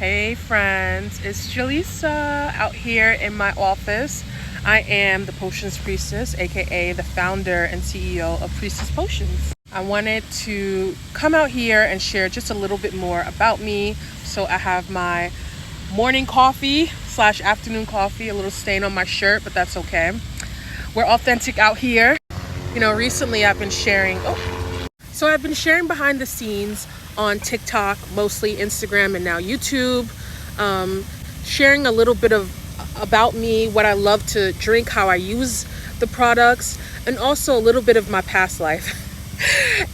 Hey friends, it's Jaleesa out here in my office. I am the Potions Priestess, aka the founder and CEO of Priestess Potions. I wanted to come out here and share just a little bit more about me. So I have my morning coffee slash afternoon coffee, a little stain on my shirt, but that's okay. We're authentic out here. Recently I've been sharing behind the scenes on TikTok, mostly Instagram and now YouTube, sharing a little bit of about me, what I love to drink, how I use the products, and also a little bit of my past life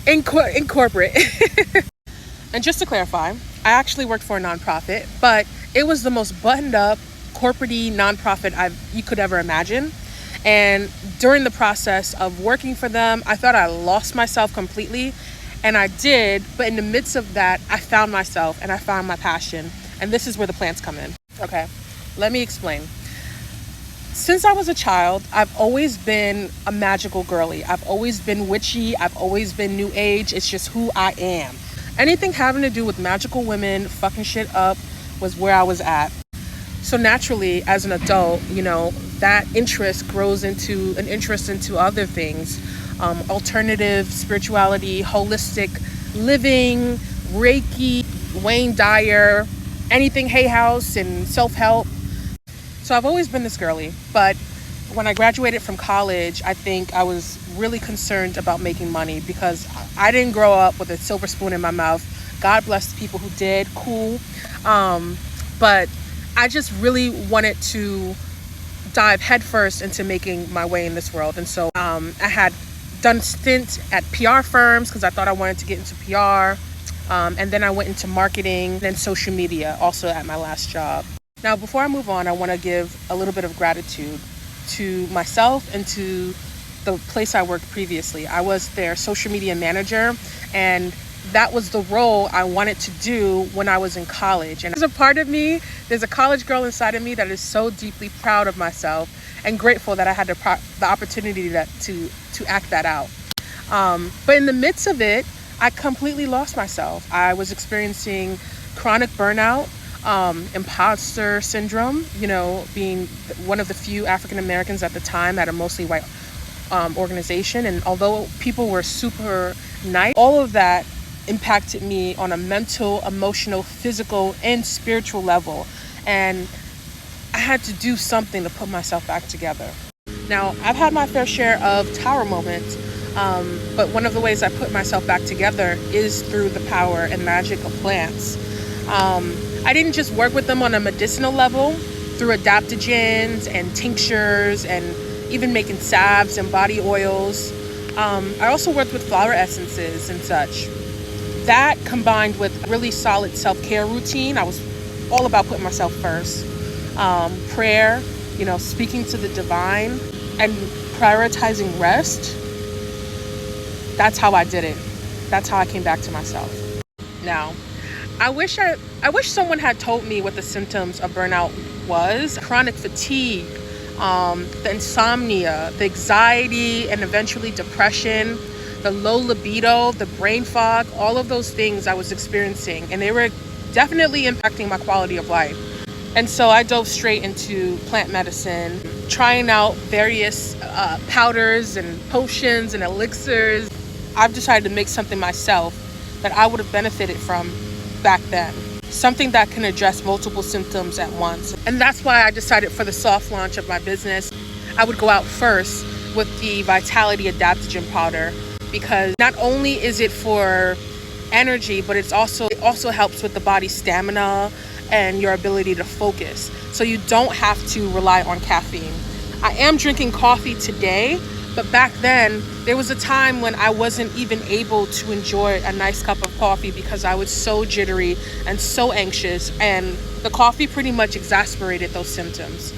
in corporate. And just to clarify, I actually worked for a nonprofit, but it was the most buttoned up, corporate-y nonprofit you could ever imagine. And during the process of working for them, I thought I lost myself completely. And I did, but in the midst of that, I found myself and I found my passion. And this is where the plants come in. Okay, let me explain. Since I was a child, I've always been a magical girly. I've always been witchy. I've always been new age. It's just who I am. Anything having to do with magical women, fucking shit up, was where I was at. So naturally, as an adult, that interest grows into an interest into other things. Alternative spirituality, holistic living, Reiki, Wayne Dyer, anything Hay House and self-help. So I've always been this girly, but when I graduated from college, I think I was really concerned about making money because I didn't grow up with a silver spoon in my mouth. God bless the people who did, cool. But I just really wanted to dive headfirst into making my way in this world. And so I had done stints at PR firms because I thought I wanted to get into PR. And then I went into marketing and social media also at my last job. Now, before I move on, I want to give a little bit of gratitude to myself and to the place I worked previously. I was their social media manager, and that was the role I wanted to do when I was in college. And there's a part of me, there's a college girl inside of me that is so deeply proud of myself and grateful that I had the opportunity to act that out. But in the midst of it, I completely lost myself. I was experiencing chronic burnout, imposter syndrome, being one of the few African Americans at the time at a mostly white organization. And although people were super nice, all of that impacted me on a mental, emotional, physical, and spiritual level. And I had to do something to put myself back together. Now, I've had my fair share of tower moments, but one of the ways I put myself back together is through the power and magic of plants. I didn't just work with them on a medicinal level through adaptogens and tinctures and even making salves and body oils. I also worked with flower essences and such. That combined with a really solid self-care routine. I was all about putting myself first. Prayer, speaking to the divine and prioritizing rest. That's how I did it. That's how I came back to myself. Now, I wish someone had told me what the symptoms of burnout was. Chronic fatigue, the insomnia, the anxiety, and eventually depression, the low libido, the brain fog, all of those things I was experiencing, and they were definitely impacting my quality of life. And so I dove straight into plant medicine, trying out various powders and potions and elixirs. I've decided to make something myself that I would have benefited from back then. Something that can address multiple symptoms at once. And that's why I decided for the soft launch of my business, I would go out first with the Vitality Adaptogen Powder, because not only is it for energy, but it also helps with the body's stamina and your ability to focus. So you don't have to rely on caffeine. I am drinking coffee today, but back then there was a time when I wasn't even able to enjoy a nice cup of coffee because I was so jittery and so anxious, and the coffee pretty much exasperated those symptoms.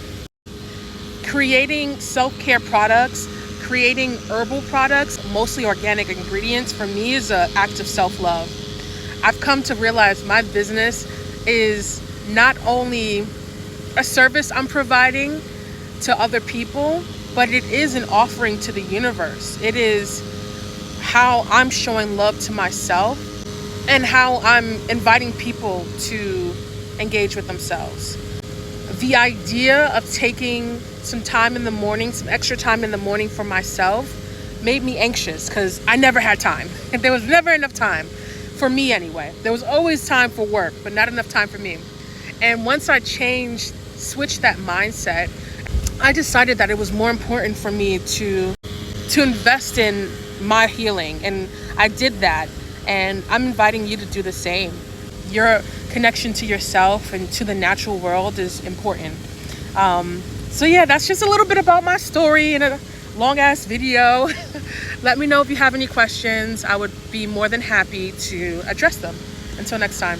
Creating self-care products, creating herbal products, mostly organic ingredients, for me is an act of self-love. I've come to realize my business is not only a service I'm providing to other people, but it is an offering to the universe. It is how I'm showing love to myself and how I'm inviting people to engage with themselves. The idea of taking some time in the morning, some extra time in the morning for myself, made me anxious because I never had time. There was never enough time for me anyway. There was always time for work, but not enough time for me. And once I switched that mindset, I decided that it was more important for me to invest in my healing. And I did that. And I'm inviting you to do the same. Your connection to yourself and to the natural world is important. So yeah, that's just a little bit about my story in a long ass video. Let me know if you have any questions. I would be more than happy to address them. Until next time.